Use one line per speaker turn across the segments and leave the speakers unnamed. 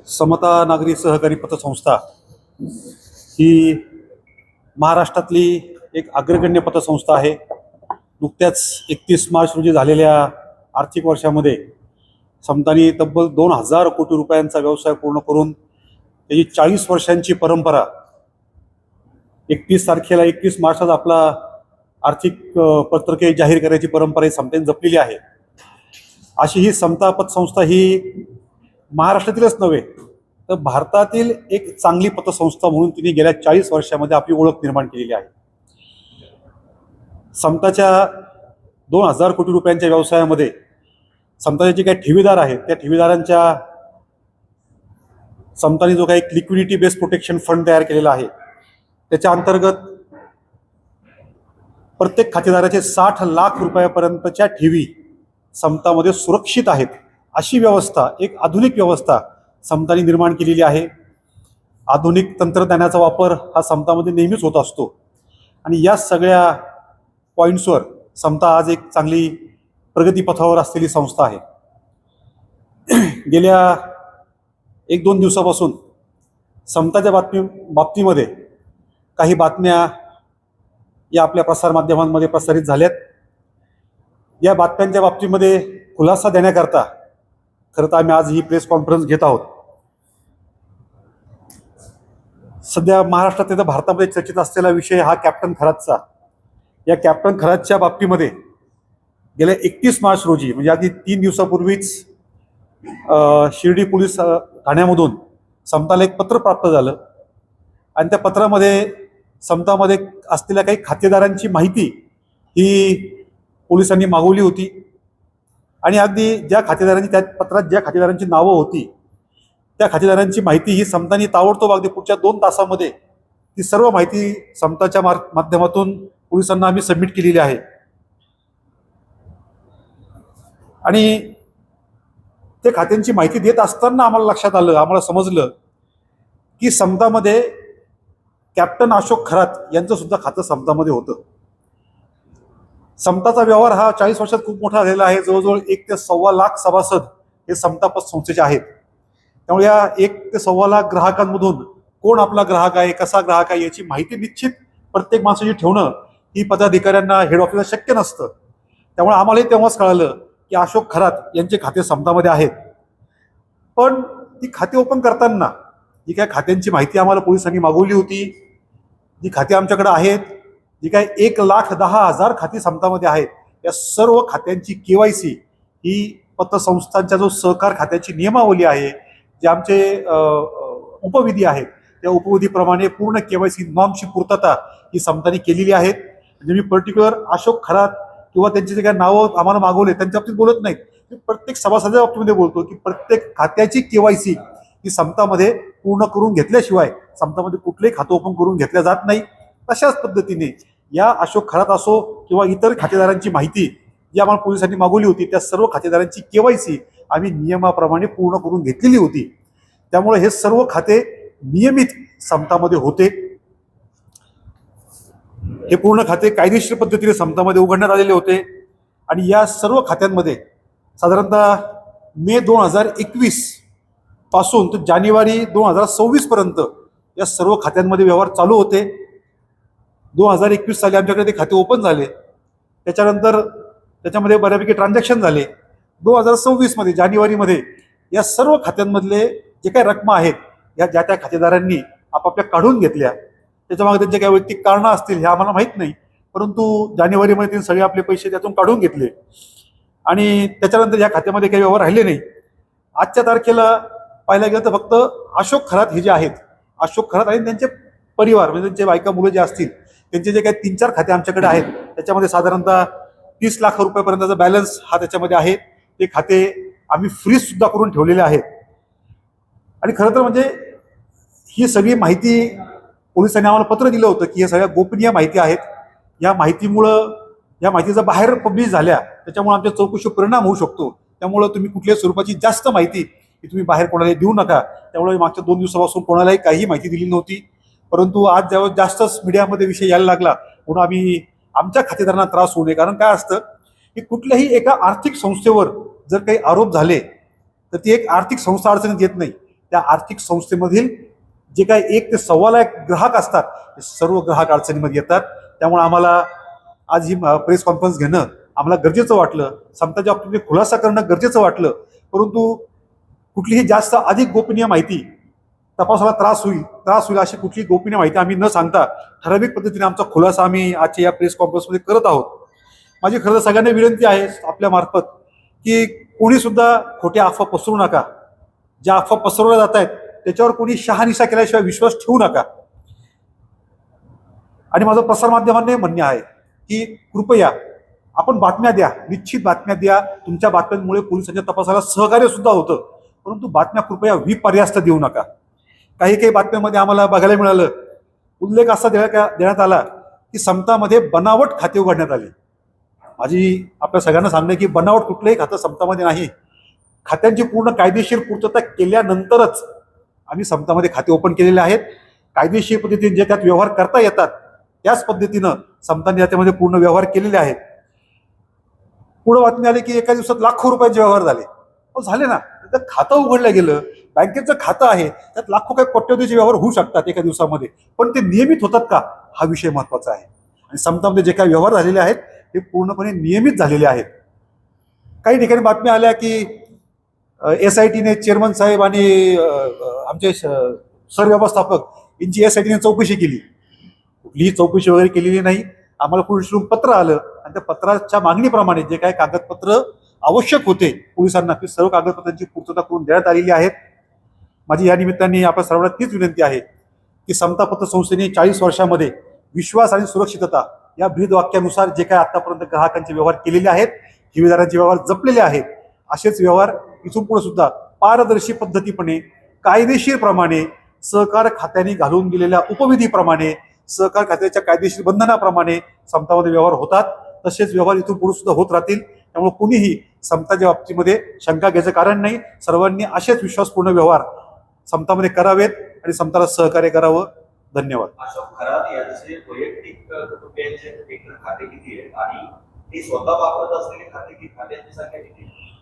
समता नागरी सहकारी पतसंस्था ही महाराष्ट्रातली एक अग्रगण्य पतसंस्था आहे। नुकत्याच 31 मार्च रोजी झालेल्या आर्थिक वर्षामध्ये समतानी तब्बल 2000 कोटी रुपयांचा व्यवसाय पूर्ण करून त्याची 40 वर्षांची परंपरा 31 तारखेला 31 मार्चला आपला आर्थिक पत्रके जाहीर करायची परंपरा ही समतेने जपलेली आहे। अशी ही समता पतसंस्था ही महाराष्ट्रातीलच नव्हे तर भारतातील एक चांगली पतसंस्था म्हणून तिने गेल्या 40 वर्षांमध्ये आपली ओळख निर्माण केलेली आहे। समताच्या 2000 कोटी रुपयांच्या व्यवसायामध्ये समताचे जे काही ठेवीदार आहेत त्या ठेवीदारांच्या समताने जो काही लिक्विडिटी बेस्ड प्रोटेक्शन फंड तयार केलेला आहे त्याच्या अंतर्गत प्रत्येक खातेदाराचे 60 लाख रुपयापर्यंतच्या ठेवी समतामध्ये सुरक्षित आहेत अशी व्यवस्था, एक आधुनिक व्यवस्था समताने निर्माण केलेली आहे। आधुनिक तंत्रज्ञानाचा वापर हा समतामध्ये नेहमीच होत असतो आणि या सगळ्या पॉईंट्सवर समता आज एक चांगली प्रगतीपथावर असलेली संस्था आहे। गेल्या 1-2 दिवसापासून समताच्या बाबतीमध्ये काही बातम्या या आपल्या प्रसारमाध्यमांमध्ये प्रसारित झाल्यात। या बातम्यांच्या बाबतीमध्ये खुलासा देण्याकरता खरं तर आम्ही आज ही प्रेस कॉन्फरन्स घेत आहोत। सध्या महाराष्ट्रात तर भारतामध्ये चर्चेत असलेला विषय हा कॅप्टन खरातचा। या कॅप्टन खरातच्या बाबतीमध्ये गेल्या 31 मार्च रोजी म्हणजे अगदी 3 दिवसापूर्वीच शिर्डी पोलीस ठाण्यामधून समताला एक पत्र प्राप्त झालं आणि त्या पत्रामध्ये समतामध्ये असलेल्या काही खातेदारांची माहिती ही पोलिसांनी मागवली होती आणि अगदी ज्या खातेदारांची त्या पत्रात ज्या खातेदारांची नावं होती त्या खातेदारांची माहिती ही समतानी ताबडतोब अगदी पुढच्या 2 तासामध्ये ती सर्व माहिती समताच्या माध्यमातून पोलिसांना आम्ही सबमिट केलेली आहे। आणि ते खात्यांची माहिती देत असताना आम्हाला लक्षात आलं, आम्हाला समजलं की समतामध्ये कॅप्टन अशोक खरात यांचं सुद्धा खातं समतामध्ये होतं। समताचा व्यवहार हा 40 वर्षात खूप मोठा झालेला आहे। जवळजवळ 1 ते सव्वा लाख सभासद हे समता पतसंस्थेचे आहेत। त्यामुळे या 1 ते सव्वा लाख ग्राहकांमधून कोण आपला ग्राहक आहे, कसा ग्राहक आहे याची माहिती निश्चित प्रत्येक माणसाची ठेवणं ही पदाधिकाऱ्यांना हेड ऑफिसला शक्य नसतं। त्यामुळे आम्हालाही तेव्हाच कळालं की अशोक खरात यांचे खाते समतामध्ये आहेत। पण ती खाते ओपन करताना जी काय खात्यांची माहिती आम्हाला पोलिसांनी मागवली होती, जी खाती आमच्याकडे आहेत, जी काय 1,10,000 खाती समतामध्ये आहेत, या सर्व खात्यांची KYC ही पतसंस्थांच्या जो सहकार खात्याची नियमावली आहे, जे आमचे उपविधी आहेत त्या उपविधीप्रमाणे पूर्ण KYC नॉर्मची पूर्तता ही समताने केलेली आहेत। म्हणजे मी पर्टिक्युलर अशोक खरात किंवा त्यांचे जे काही नावं आम्हाला मागवले त्यांच्या बाबतीत बोलत नाहीत, मी प्रत्येक सभासदाच्या बाबतीमध्ये बोलतो की प्रत्येक खात्याची KYC ही समतामध्ये पूर्ण करून घेतल्याशिवाय समतामध्ये कुठलंही खातं ओपन करून घेतलं जात नाही। तशाच पद्धतीने या अशोक खरात असो किंवा इतर खातेदारांची माहिती जी आम्हाला पोलिसांनी मागवली होती त्या सर्व खातेदारांची KYC आम्ही नियमाप्रमाणे पूर्ण करून घेतलेली होती। त्यामुळे हे सर्व खाते नियमित समतामध्ये होते। हे पूर्ण खाते कायदेशीर पद्धतीने समतामध्ये उघडण्यात आलेले होते आणि या सर्व खात्यांमध्ये साधारणतः मे 2021 पासून तर जानेवारी 2026 पर्यंत या सर्व खात्यांमध्ये व्यवहार चालू होते। 2021 साली आमच्याकडे ते खाते ओपन झाले, त्याच्यानंतर त्याच्यामध्ये बऱ्यापैकी ट्रान्झॅक्शन झाले। 2026 मध्ये जानेवारीमध्ये या सर्व खात्यांमधले जे काही रकमा आहेत या ज्या त्या खातेदारांनी आपापल्या काढून घेतल्या। त्याच्यामागे त्यांचे काही वैयक्तिक कारणं असतील हे आम्हाला माहीत नाही, परंतु जानेवारीमध्ये त्यांनी सगळे आपले पैसे त्यातून काढून घेतले आणि त्याच्यानंतर या खात्यामध्ये काही व्यवहार राहिले नाही। आजच्या तारखेला पाहायला गेलं तर फक्त अशोक खरात हे जे आहेत, अशोक खरात आणि त्यांचे परिवार म्हणजे त्यांचे बायका मुलं जे असतील त्यांचे जे काही 3-4 खाते आमच्याकडे आहेत त्याच्यामध्ये साधारणतः 30 लाख रुपयापर्यंतचा बॅलन्स हा त्याच्यामध्ये आहे। ते खाते आम्ही फ्रीज सुद्धा करून ठेवलेले आहेत आणि खरं तर म्हणजे ही सगळी माहिती पोलिसांनी आम्हाला पत्र दिलं होतं की हे सगळ्या गोपनीय माहिती आहेत। या माहितीमुळं या माहितीचा बाहेर पब्लिश झाल्या त्याच्यामुळे आमच्या चौकशीवर परिणाम होऊ शकतो। त्यामुळे तुम्ही कुठल्याही स्वरूपाची जास्त माहिती ही तुम्ही बाहेर कोणाला देऊ नका। त्यामुळे मागच्या 2 दिवसापासून कोणालाही काही माहिती दिली नव्हती, परंतु आज जेव्हा जास्तच मीडियामध्ये विषय यायला लागला म्हणून आम्ही आमच्या खातेदारांना त्रास होऊ नये, कारण काय असतं की कुठल्याही एका आर्थिक संस्थेवर जर काही आरोप झाले तर ती एक आर्थिक संस्था अडचणीत येत नाही, त्या आर्थिक संस्थेमधील जे काही 1 ते 1.25 लाख ग्राहक असतात ते सर्व ग्राहक अडचणीमध्ये येतात. त्यामुळे आम्हाला आज ही प्रेस कॉन्फरन्स घेणं आम्हाला गरजेचं वाटलं, समताच्या बाबतीत खुलासा करणं गरजेचं वाटलं. परंतु कुठलीही जास्त अधिक गोपनीय माहिती, तपासाला त्रास होईल अशी कुठली गोपनीय माहिती आम्ही न सांगता ठराविक पद्धतीने आमचा खुलासा आम्ही आजच्या या प्रेस कॉन्फरन्समध्ये करत आहोत. माझी खरं तर सगळ्यांना विनंती आहे आपल्या मार्फत की कोणी सुद्धा खोट्या अफवा पसरू नका. ज्या अफवा पसरवल्या जात आहेत त्याच्यावर कोणी शहानिशा केल्याशिवाय विश्वास ठेवू नका. आणि माझं प्रसारमाध्यमांना म्हणणे आहे की कृपया आपण बातम्या द्या, निश्चित बातम्या द्या. तुमच्या बातम्यांमुळे पोलिसांच्या तपासाला सहकार्य सुद्धा होतं. परंतु बातम्या कृपया विपर्यास्त देऊ नका. काही बातम्यांमध्ये आम्हाला बघायला मिळालं, उल्लेख असा देण्यात आला की समतामध्ये बनावट खाते उघडण्यात आले. माझी आपल्या सगळ्यांना सांगणं की बनावट कुठलंही खातं समतामध्ये नाही. खात्यांची पूर्ण कायदेशीर पूर्तता केल्यानंतरच आम्ही समतामध्ये खाते ओपन केलेले आहेत. कायदेशीर पद्धतीने जे त्यात व्यवहार करता येतात त्याच पद्धतीनं समताने याच्यामध्ये पूर्ण व्यवहार केलेले आहेत. पुढे बातमी आली की एका दिवसात लाखो रुपयांचे व्यवहार झाले ना. त्याचं खातं उघडलं गेलं, बँकेचं खातं आहे, त्यात लाखो काही कोट्यवधीचे व्यवहार होऊ शकतात एका दिवसामध्ये. पण ते नियमित होतात का हा विषय महत्वाचा आहे. आणि समतामध्ये जे काही व्यवहार झालेले आहेत ते पूर्णपणे नियमित झालेले आहेत. काही ठिकाणी बातम्या आल्या की SITने चेअरमन साहेब आणि आमचे सरव्यवस्थापक यांची SITने चौकशी केली. कुठलीही चौकशी वगैरे केलेली नाही. आम्हाला पोलिसांकडून पत्र आलं आणि त्या पत्राच्या मागणीप्रमाणे जे काही कागदपत्र आवश्यक होते पोलिसांना ते सर्व कागदपत्रांची पूर्तता करून देण्यात आलेली आहेत. माझी या निमित्ताने आपल्या सर्वांना तीच विनंती आहे की समता पतसंस्थेने 40 वर्षामध्ये विश्वास आणि सुरक्षितता या ब्रीदवाक्यानुसार जे काही आतापर्यंत ग्राहकांचे व्यवहार केलेले आहेत, ठेवीदारांचे व्यवहार जपलेले आहेत, असेच व्यवहार इथून पुढे सुद्धा पारदर्शी पद्धतीपणे कायदेशीर प्रमाणे सहकार खात्याने घालून दिलेल्या उपविधीप्रमाणे सहकार खात्याच्या कायदेशीर बंधनाप्रमाणे समतामध्ये व्यवहार होतात. तसेच व्यवहार इथून पुढे सुद्धा होत राहतील. त्यामुळे कुणीही समताच्या बाबतीमध्ये शंका घ्यायचं कारण नाही. सर्वांनी असेच विश्वासपूर्ण व्यवहार समतामध्ये करावेत आणि समताला सहकार्य करावं. धन्यवाद.
अशोक खरात यांचे वैयक्तिक कुटुंबियांचे खाते किती आहे आणि ते स्वतः वापरत असलेले खात्यांची संख्या किती आहे?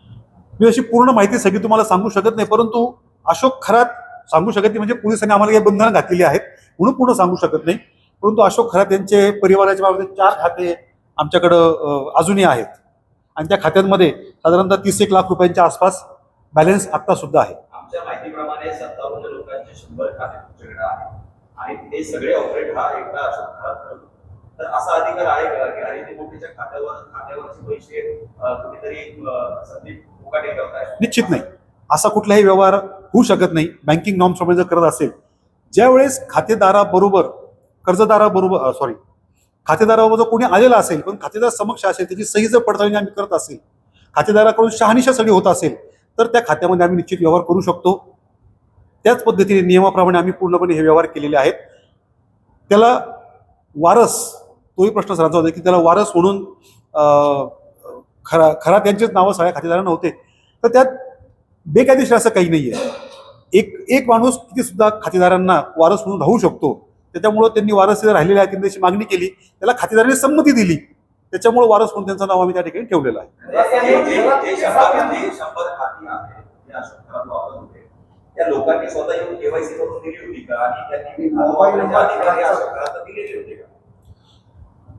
मी अशी पूर्ण माहिती सगळी तुम्हाला सांगू शकत नाही. परंतु अशोक खरात सांगू शकत नाही म्हणजे पोलिसांनी आम्हाला काही बंधनं घातलेली आहेत म्हणून पूर्ण सांगू शकत नाही. परंतु अशोक खरात यांचे परिवाराच्या बाबतीत 4 खाते आमच्याकडं अजूनही आहेत आणि त्या खात्यांमध्ये साधारणतः 30-1 लाख रुपयांच्या आसपास बॅलन्स आता सुद्धा आहे.
आमच्या माहितीप्रमाणे 57 लोकांचे 100 खाते तुमच्याकडे आहे आणि ते सगळे ऑपरेट हा एकटा अशोक खरात करतो. तर असा अधिकार आहे का की हरिती मोठीच्या खात्यावरचे पैसे कुठेतरी संदीप मुकाटे करताय?
निश्चित नाही. असा कुठलाही व्यवहार होऊ शकत नाही. बँकिंग नॉर्म्स प्रमाणे जर करत असेल, ज्यावेळेस खातेदाराबरोबर खातेदाराबरोबर कोणी आलेला असेल पण खातेदार समक्ष असेल, त्याची सही जर पडताळणी आम्ही करत असेल, खातेदाराकडून शहानिशा सगळी होत असेल तर त्या खात्यामध्ये आम्ही निश्चित व्यवहार करू शकतो. त्याच पद्धतीने नियमाप्रमाणे आम्ही पूर्णपणे हे व्यवहार केलेले आहेत. त्याला वारस, तोही प्रश्न सरांचा होता की त्याला वारस म्हणून खरा त्यांचेच नावं सगळ्या खातेदारांना होते. तर त्यात बेकायदेशीर असं काही नाही आहे. एक माणूस किती सुद्धा खातेदारांना वारस म्हणून राहू शकतो. त्याच्यामुळं त्यांनी वारस राहिलेले आहेत त्यांनी त्याची मागणी केली, त्याला खातेदारांनी संमती दिली, त्याच्यामुळे वारस म्हणून त्यांचं नाव आम्ही त्या ठिकाणी ठेवलेलं आहे.
त्या लोकांनी स्वतः येऊन केवायसी करून दिली होती का आणि त्यांनी दिलेली होती का?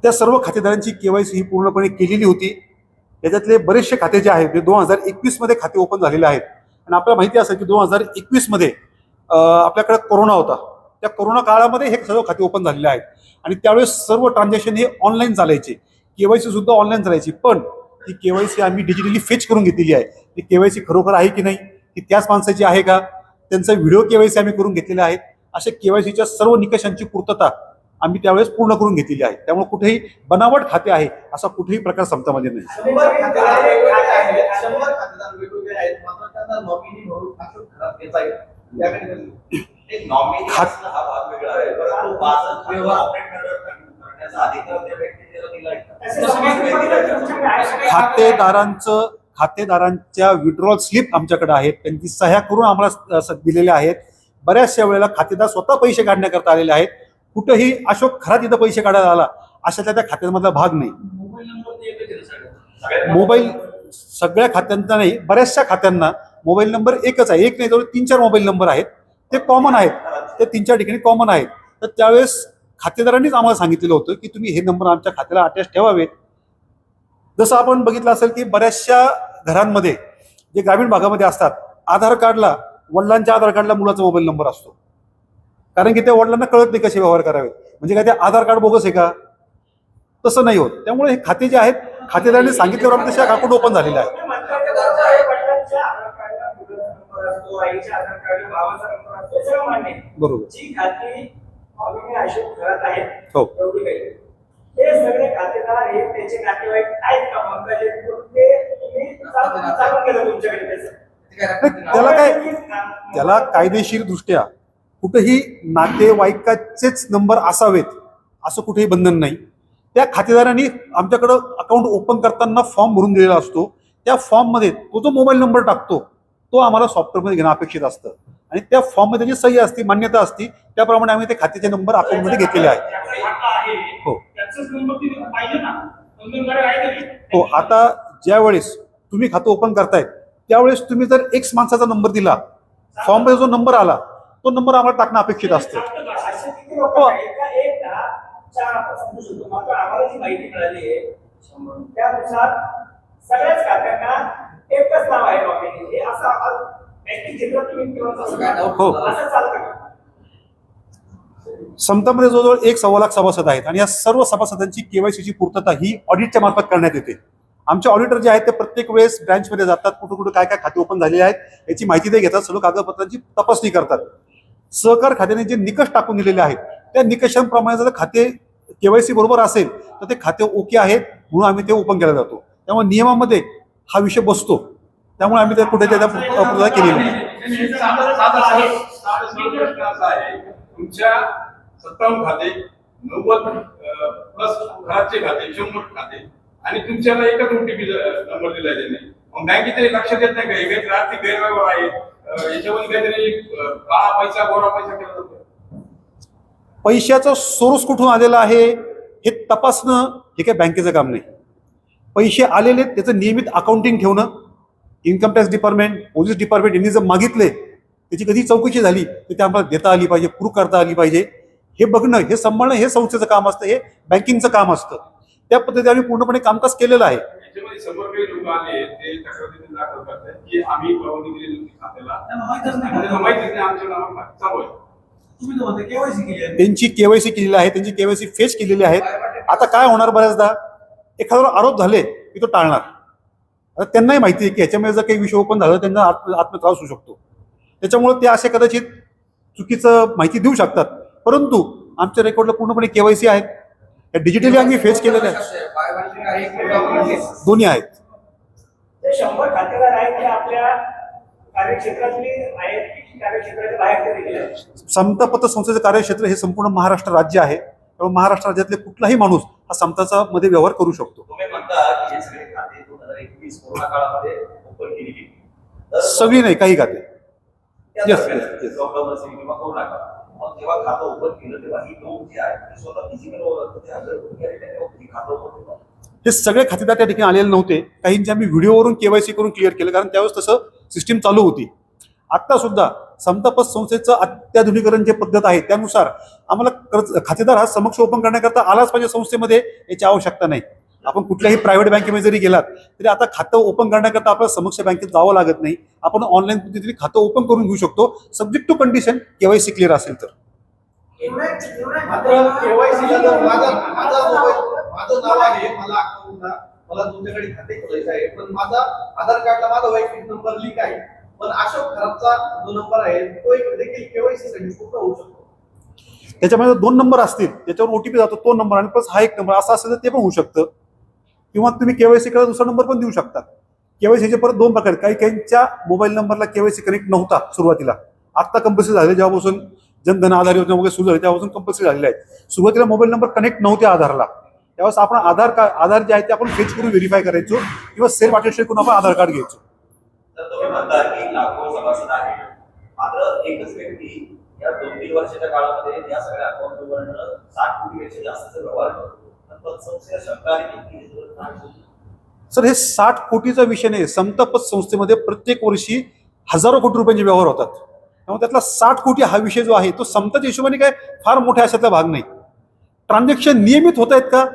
त्या सर्व खातेदारांची केवायसी ही पूर्णपणे केलेली होती. त्याच्यातले बरेचसे खाते जे आहेत ते 2021 मध्ये खाते ओपन झालेले आहेत. आणि आपल्याला माहिती असेल की 2021 मध्ये आपल्याकडे कोरोना होता. त्या कोरोना काळामध्ये हे सर्व खाते ओपन झालेले आहेत आणि त्यावेळेस सर्व ट्रान्झॅक्शन हे ऑनलाईन चालायचे, केवायसी सुद्धा ऑनलाईन चालायची. पण ती केवायसी आम्ही डिजिटली फेच करून घेतलेली आहे. ती केवायसी खरोखर आहे की नाही, ती त्याच माणसाची आहे का, त्यांचा व्हिडिओ केवायसी आम्ही करून घेतलेला आहे. अशा केवायसीच्या सर्व निकषांची पूर्तता आम्ही त्यावेळेस पूर्ण करून घेतलेली आहे. त्यामुळे कुठेही बनावट खाते आहे असा कुठेही प्रकार समतामध्ये नाही. खातेदारांच्या विड्रॉल स्लिप आमच्याकडे आहेत, त्यांची सह्या करून आम्हाला दिलेल्या आहेत. बऱ्याचशा वेळेला खातेदार स्वतः पैसे काढण्याकरता आलेले आहेत. कुठेही अशोक खरात इथं पैसे काढायला आला अशातल्या त्या खात्यांमधला भाग नाही. मोबाईल सगळ्या खात्यांचा नाही, बऱ्याचशा खात्यांना मोबाईल नंबर एकच आहे, एक नाही जवळ 3-4 मोबाईल नंबर आहेत, ते कॉमन आहेत, ते 3-4 ठिकाणी कॉमन आहेत. तर त्यावेळेस खातेदारांनीच आम्हाला सांगितलेलं होतं की तुम्ही हे नंबर आमच्या खात्याला अटॅच ठेवावेत. जसं आपण बघितलं असेल की बऱ्याचशा घरांमध्ये जे ग्रामीण भागामध्ये असतात, आधार कार्डला, वडिलांच्या आधार कार्डला मुलाचा मोबाईल नंबर असतो, कारण की त्या वडिलांना कळत नाही कसे व्यवहार करावेत. म्हणजे काय ते आधार कार्ड बोगस आहे का? तसं नाही होत. त्यामुळे हे खाते जे आहेत, खातेदारांनी सांगितल्यावर आम्ही तसे अकाउंट ओपन झालेलं आहे. बरोबर.
जी खाती अशोक घरात आहेत,
हो.
एवढी काही हे सगळे खातेदार हे त्याचे नातेवाईक आहेत का पंकज, ते तुम्ही चालू केलं तुमच्याकडे त्याचं?
त्याला कायदेशीर दृष्ट्या कुठेही नातेवाईकाचेच नंबर असावेत असं कुठेही बंधन नाही. त्या खातेदारांनी आमच्याकडं अकाउंट ओपन करताना फॉर्म भरून दिलेला असतो. त्या फॉर्ममध्ये तो जो मोबाईल नंबर टाकतो तो आम्हाला सॉफ्टवेअरमध्ये घेणं अपेक्षित असतं आणि त्या फॉर्ममध्ये त्याची सही असते, मान्यता असते, त्याप्रमाणे आम्ही ते खात्याचे नंबर अकाउंटमध्ये घेतलेले आहेत. हो हो. आता ज्यावेळेस तुम्ही खातं ओपन करताय त्यावेळेस तुम्ही जर एक्स माणसाचा नंबर दिला, फॉर्ममध्ये जो नंबर आला तो नंबर आम्हाला टाकणं अपेक्षित असतं.
असे किती लोक आहेत का? एक ना चार आपण समजू शकतो. मात्र आम्हाला जी माहिती मिळाली आहे त्यानुसार सगळ्याच खात्यांना एकच नाव आहे बाबा, हे असं बँकिंग क्षेत्रात तुम्ही
हो.
असं चालतं का?
समतामध्ये जवळजवळ 1.25 लाख सभासद आहेत आणि या सर्व सभासदांची केवायसीची पूर्तता ही ऑडिटच्या मार्फत करण्यात येते. आमचे ऑडिटर जे आहेत ते प्रत्येक वेळेस ब्रँचमध्ये जातात, कुठं कुठं काय काय खाते ओपन झालेले आहेत याची माहिती ते घेतात, सर्व कागदपत्रांची तपासणी करतात. सहकार खात्याने जे निकष टाकून दिलेले आहेत त्या निकषांप्रमाणे जर खाते केवायसी बरोबर असेल तर ते खाते ओके आहेत म्हणून आम्ही ते ओपन केलं जातो. त्यामुळे नियमामध्ये हा विषय बसतो, त्यामुळे आम्ही ते कुठे त्याचा पूर्तता केलेली नाही.
तुमच्या 57 खाते, 90 प्लस घराचे खाते, 100 खाते आणि तुमच्याला एकच ओटीपी नंबर दिला त्याने. मग बँकेचे लक्षात येत नाही का हे काहीतरी आर्थिक गैरव्यवहार आहे, याच्यामध्ये काहीतरी काळा पैसा गोरा पैसा केला जातो.
पैशाचा सोर्स कुठून आलेला आहे हे तपासणं हे काय बँकेचं काम नाही. पैसे आलेले त्याचं नियमित अकाउंटिंग ठेवणं, income tax department, police department यांनी जर मागितले, त्याची कधी चौकशी झाली तर ते आम्हाला देता आली पाहिजे, प्रूव्ह करता आली पाहिजे. हे बघणं, हे सांभाळणं हे संस्थेचं काम असतं, हे बँकिंगचं काम असतं. त्या पद्धतीने आम्ही पूर्णपणे कामकाज केलेलं आहे.
याच्यामध्ये समोर काही लोक आले ते तक्रारी दाखल करतात की आम्ही परवानगी दिलेली होती खात्याला, माहितीच नाही आमच्या नावावर चालू आहे.
तुम्ही तर म्हणता केवायसी केली आहे.
त्यांची केवायसी केलेली आहे, त्यांची केवायसी फेच केलेली आहेत. आता काय होणार, बऱ्याचदा एखाद्यावर आरोप झाले की तो टाळणार. आता त्यांनाही माहिती आहे की ह्याच्यामुळे जर काही विषय ओपन झाला त्यांना आत्मत्रास होऊ शकतो. त्याच्यामुळे ते असे कदाचित चुकीचं माहिती देऊ शकतात, परंतु आमच्या रेकॉर्डला पूर्णपणे केवायसी आहेत, या डिजिटली आम्ही फेच केलेल्या आहेत, दोन्ही आहेत.
ते 100 खातेदार आहेत ते आपल्या कार्यक्षेत्रातली आहेत की कार्यक्षेत्राच्या बाहेर ते देखील आहेत?
समता पतसंस्थेचं कार्यक्षेत्र हे संपूर्ण महाराष्ट्र राज्य आहे. त्यामुळे महाराष्ट्र राज्यातले कुठलाही माणूस हा समताचा मध्ये व्यवहार करू शकतो.
तुम्ही म्हणता की हे सगळे खाते 2021 कोरोना काळामध्ये ओपन केली गेली, तर
सगळी नाही, काही खाते.
त्या
Yes,
दरम्यान
yes, yes.
लॉकडाऊन असेल किंवा कोरोना काळ, मग जेव्हा खातं ओपन केलं तेव्हा ही लोक जी आहेत ती स्वतः फिजिकल हजर होती खातं ओपन केलं.
हे सगळे खातेदार त्या ठिकाणी आलेले नव्हते. काहींचे आम्ही व्हिडिओवरून केवायसी करून क्लिअर केलं, कारण त्यावेळेस तसं सिस्टीम चालू होती. आता सुद्धा समता पतसंस्थेचं अत्याधुनिकरण जे पद्धत आहे त्यानुसार आम्हाला खातेदार हा समक्ष ओपन करण्याकरता आलाच पाहिजे संस्थेमध्ये, याची आवश्यकता नाही. आपण कुठल्याही प्रायव्हेट बँकेमध्ये जरी गेलात तरी आता खातं ओपन करण्याकरता आपल्याला समक्ष बँकेत जावं लागत नाही. आपण ऑनलाईन पद्धतीने खातं ओपन करून घेऊ शकतो, subject to condition KYC clear असेल तर.
मात्र केवायसीला जर माझं नाव आहे, मला अकाउंटला मला तुमच्याकडे खाते खोलायचं आहे, पण माझा आधार कार्डला माझा वैयक्तिक नंबर लिंक आहे, पण अशोक खराबचा जो नंबर आहे तो एक देखील केवायसी साठी पूर्ण होऊ शकतो.
त्याच्यामध्ये 2 नंबर असतील, त्याच्यावर ओटीपी जातो तो नंबर आणि प्लस हा एक नंबर असा असेल तर ते पण होऊ शकतं. किंवा तुम्ही केवायसी करा दुसरा नंबर पण देऊ शकता. केवायसीचे परत 2 प्रकार. काही काहींच्या मोबाईल नंबरला केवायसी कनेक्ट नव्हता सुरुवातीला, आता कंपल्सरी झाले. जेव्हापासून जनधन आधार योजना वगैरे सुरू झाली तेव्हापासून कंपल्सरी झालेले आहेत. सुरुवातीला मोबाईल नंबर कनेक्ट नव्हते आधारला, त्यावेळेस आपण आधार जे आहे ते आपण फेच करून व्हेरीफाय करायचो किंवा सेल्फ अटेस्टेड करून आपण आधार कार्ड घ्यायचो.
तर तुम्ही म्हणता की लाखो सभासद आहेत, मात्र एकच व्यक्ती या 2-3 वर्षाच्या काळामध्ये या सगळ्या अकाउंटवरनं 60 कोटीपेक्षा जास्तचा व्यवहार करतो. पतसंस्थेला शंका आली की हे सगळं काय होतं?
सर, हे 60 कोटीचा विषय नाही. समता पतसंस्थेमध्ये प्रत्येक वर्षी हजारो कोटी रुपयांचे व्यवहार होतात. त्यामुळे त्यातला 60 कोटी हा विषय जो आहे तो समताच्या हिशोबाने काय फार मोठ्या अशातला भाग नाही. ट्रान्झॅक्शन नियमित होत आहेत का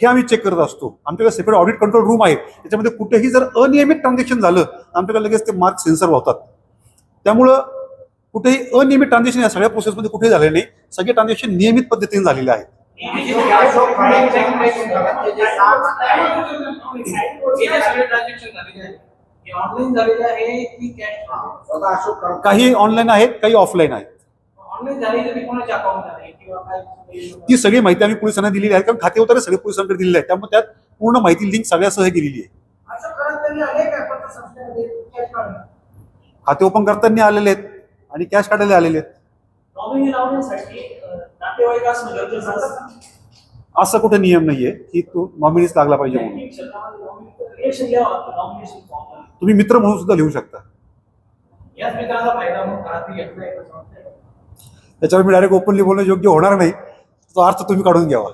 हे आम्ही चेक करत असतो. आमच्याकडे सेपरेट ऑडिट कंट्रोल रूम आहे. त्याच्यामध्ये कुठेही जर अनियमित ट्रान्झॅक्शन झालं आमच्याकडे लगेच ते मार्क सेन्सर होतात. त्यामुळं कुठेही अनियमित ट्रान्झॅक्शन या सगळ्या प्रोसेसमध्ये कुठेही झाले नाही. सगळे ट्रान्झॅक्शन नियमित पद्धतीने झालेले आहेत.
ऑनलाईन झालेले आहे की कॅश?
काही ऑनलाईन आहेत, काही ऑफलाईन आहेत.
ऑनलाईन झालेले कोणाच्या अकाउंट आहे किंवा काय?
ती सगळी माहिती आम्ही पोलिसांना दिलेली आहे, कारण खाते उतारे सगळे पोलिसांकडे दिलेले आहेत. त्यामुळे त्यात पूर्ण माहिती लिंक सगळ्यासह गेलेली आहे.
असं करत त्यांनी आले काय पतसंस्थेमध्ये कॅश काढून
खाते ओपन करताना आलेले आहेत आणि कॅश काढायला आलेले आहेत.
नॉमिनी लावण्यासाठी नातेवाईक असणं गरजेचं असतं.
असं कुठे नियम नाहीये की तो नॉमिनीच लागला पाहिजे म्हणून.
बँकिंग क्षेत्रामध्ये नॉमिनेशन घ्यावं, नॉमिनेशन फॉर्म
तुम्ही मित्र म्हणून सुद्धा लिहू शकता.
याच मित्राचा फायदा म्हणून खाती घेतलाय का संस्थेने?
त्याच्यावर मी डायरेक्ट ओपनली बोलणं योग्य होणार नाही. तो अर्थ तुम्ही काढून घ्यावा.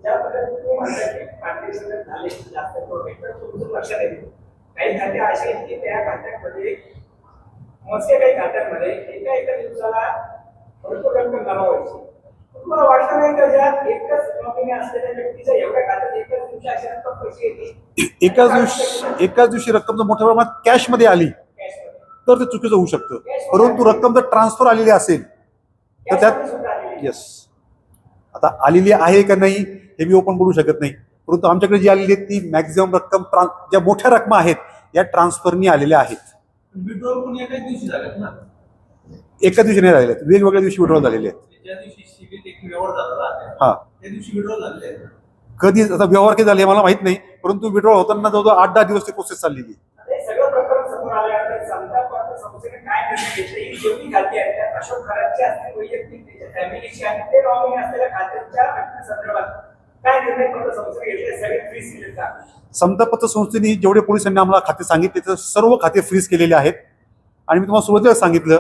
ज्या पद्धतीने तुम्ही म्हणताय की ट्रान्झॅक्शन झाले जास्त प्रोटेक्ट तुमचं लक्षात येईल. काही खाते असे आहेत की त्या खात्यामध्ये मोजके काही खात्यांमध्ये एका दिवसाला भरपूर रक्कम जमा व्हायची. तुम्हाला वाटतं नाही का ज्या एकच नॉमिनी असलेल्या व्यक्तीच्या एवढ्या खात्यात एकाच दिवशी अशा रक्कम पैसे येते
एकाच दिवशी रक्कम जर मोठ्या प्रमाणात कॅशमध्ये आली
कॅशमध्ये
तर ते चुकीचं होऊ शकतं. परंतु रक्कम जर ट्रान्सफर आलेली असेल तर त्यात
सुद्धा आलेली.
येस, आता आलेली आहे का नाही हे मी ओपन बोलू शकत नाही. परंतु आमच्याकडे जी आलेली आहे ती मॅक्झिमम रक्कम ज्या मोठ्या रकमा आहेत या ट्रान्सफरनी आलेल्या आहेत.
विड्रॉल पण एकाच दिवशी झालेत ना?
एका दिवशी नाही झालेल्या आहेत, वेगवेगळ्या दिवशी विड्रॉल झालेले आहेत.
ज्या दिवशी सीबीत एक व्यवहार झाला
हा,
त्या दिवशी विड्रॉल झालेले आहेत.
कधी आता व्यवहार कधी झाले हे मला माहित नाही. परंतु विड्रॉल होताना जवळजवळ 8-10 दिवस ती प्रोसेस चाललेली.
हे सगळं प्रकरण समोर आल्यानंतर समजा पत्र संस्थेने काय निर्णय घेतले ही जेवढी खाती आहेत त्या अशोक खराचे असतील वैयक्तिक त्याच्या फॅमिलीची आणि ते नॉमिनी असलेल्या खात्यांच्या संदर्भात काय निर्णय पत्र संस्थेने घेतले सगळे फ्रीज केले का?
समता पत्र संस्थेने जेवढे पोलिसांनी आम्हाला खाते सांगितले ते सर्व खाते फ्रीज केलेले आहेत. आणि मी तुम्हाला सुरुवातीला सांगितलं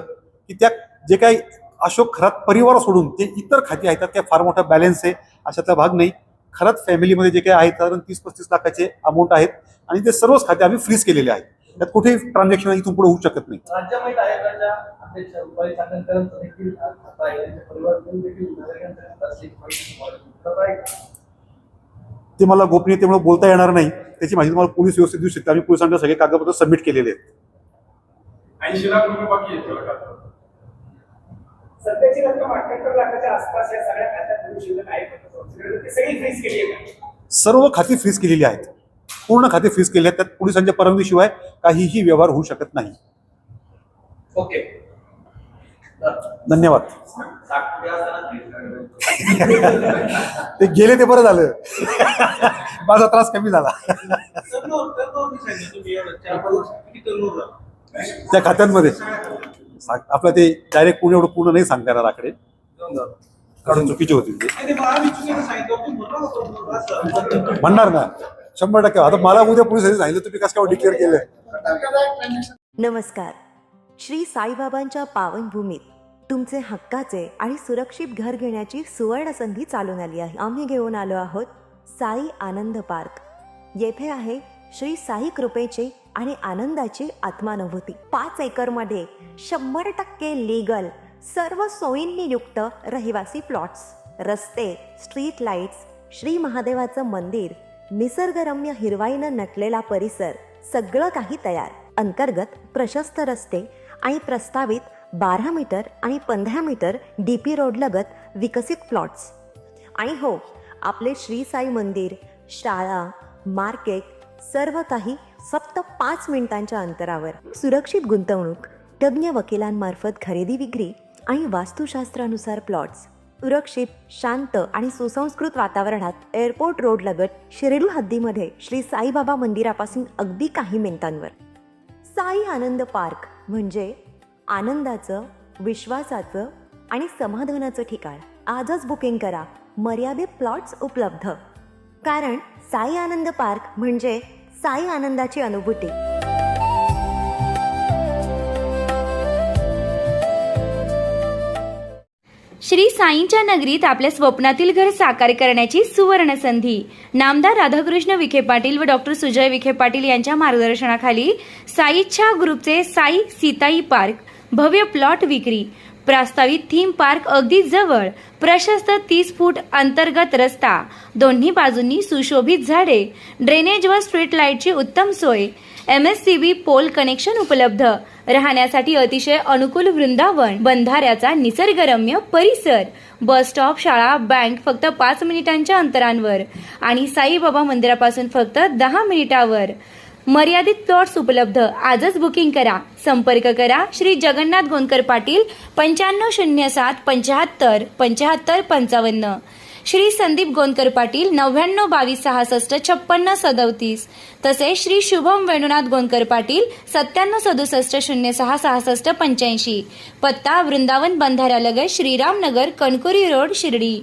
की त्या जे काही अशोक खरात परिवार सोडून जे इतर खाते आहेत त्या फार मोठा बॅलन्स आहे अशातला भाग नाही. खरात फॅमिलीमध्ये जे काही आहेत साधारण 30-35 लाखाचे अमाऊंट आहेत आणि ते सर्वच खाते आम्ही फ्रीज केलेले आहेत. त्यात कुठेही ट्रान्झॅक्शन इथून पुढे होऊ शकत नाही.
राज्य माहित आयोगाच्या अध्यक्ष रुपाली चाकणकरांचं देखील खाता आहे, त्यांच्या परिवारातून देखील नागरिकांचा खाता असल्याची माहिती तुम्हाला खरं आहे का?
ते मला गोपनीयतेमुळे बोलता येणार नाही. त्याची माहिती तुम्हाला पोलीस व्यवस्थित देऊ शकते. आम्ही पोलिसांना सगळे कागदपत्र सबमिट केलेले आहेत.
80 लाख रुपये बाकी आहेत त्याला खात्यावर.
सध्याची रक्कम 78 लाखाच्या आसपास या सगळ्या खात्यात भरू शिल्लक आहे पत्र संस्थेकडे. ती सगळी फ्रीज केली आहे का?
सर्व खाती फ्रीज केलेली आहेत. पूर्ण खाते फ्रीज केले आहेत. त्यात पोलिसांच्या परवानगीशिवाय काहीही व्यवहार होऊ शकत नाही.
ओके,
धन्यवाद.
सातपुते असताना फ्रीज करायचं.
ते गेले ते बरं झालं. माझा त्रास कमी झाला.
टर्नओव्हर सांगितलं तुम्ही एवढं 4-5 वर्ष किती टर्नओव्हर झालं?
त्या खात्यांमध्ये आपलं ते डायरेक्ट पूर्ण एवढं पूर्ण नाही सांगता येणार आकडे, काढून चुकीचे होतील ते.
नाही, ते मला आम्ही चुकीचं सांगितलं, तुम्ही म्हणलं होतं असं.
म्हणणार ना 100%. आता मला उद्या पोलिसांनी सांगितलं तुम्ही कसं काय डिक्लेअर केलं.
नमस्कार. श्री साईबाबांच्या पावनभूमीत तुमचे हक्काचे आणि सुरक्षित घर घेण्याची सुवर्ण संधी चालून आली आहे. आम्ही घेऊन आलो आहोत साई आनंद पार्क. येथे आहे श्री साई कृपेची आणि आनंदाची आत्मानुभूती. 5 एकरमध्ये 100% लीगल सर्व सोयींनी युक्त रहिवासी प्लॉट्स, रस्ते, स्ट्रीट लाईट्स, श्री महादेवाचं मंदिर, निसर्गरम्य हिरवाईनं नटलेला परिसर, सगळं काही तयार. अंतर्गत प्रशस्त रस्ते आणि प्रस्तावित 12 मीटर आणि 15 मीटर DP रोड लगत विकसित प्लॉट्स. आणि हो, आपले श्री साई मंदिर, शाळा, मार्केट सर्व काही फक्त 5 मिनिटांच्या अंतरावर. सुरक्षित गुंतवणूक, तज्ज्ञ वकिलांमार्फत खरेदी विक्री आणि वास्तुशास्त्रानुसार प्लॉट्स. सुरक्षित, शांत आणि सुसंस्कृत वातावरणात एअरपोर्ट रोड लगत शिर्डी हद्दीमध्ये श्री साईबाबा मंदिरापासून अगदी काही मिनिटांवर. साई आनंद पार्क म्हणजे आनंदाचं, विश्वासाचं आणि समाधानाचं ठिकाण. आजच बुकिंग करा. मर्यादित प्लॉट्स उपलब्ध. कारण साई आनंद पार्क म्हणजे साई आनंदाची अनुभूती.
श्री साईंच्या नगरीत आपल्या स्वप्नातील घर साकार करण्याची सुवर्ण संधी. नामदार राधाकृष्ण विखे पाटील व डॉक्टर सुजय विखे पाटील यांच्या मार्गदर्शनाखाली साई इच्छा ग्रुपचे साई सीताई पार्क भव्य प्लॉट विक्री. प्रस्तावित थीम पार्क अगदी जवळ, प्रशस्त 30 फूट अंतर्गत रस्ता, दोन्ही बाजूंनी सुशोभित झाडे, ड्रेनेज व स्ट्रीट लाईटची उत्तम सोय, MSCB पोल कनेक्शन उपलब्ध, राहण्यासाठी अतिशय अनुकूल वृंदावन, बंधाऱ्याचा निसर्गरम्य परिसर, बस स्टॉप, शाळा, बँक फक्त 5 मिनिटांच्या अंतरावर आणि साईबाबा मंदिरापासून फक्त 10 मिनिटावर. मर्यादित प्लॉट्स उपलब्ध. आजच बुकिंग करा. संपर्क करा श्री जगन्नाथ गोंदकर पाटील 9507 75 75 55, श्री संदीप गोंदकर पाटील 99 22 66 56 37, तसेच श्री शुभम वेणुनाथ गोंदकर पाटील 97 67 06 66 85. पत्ता वृंदावन बंधाऱ्यालगत श्रीराम नगर, कणकुरी रोड, शिर्डी.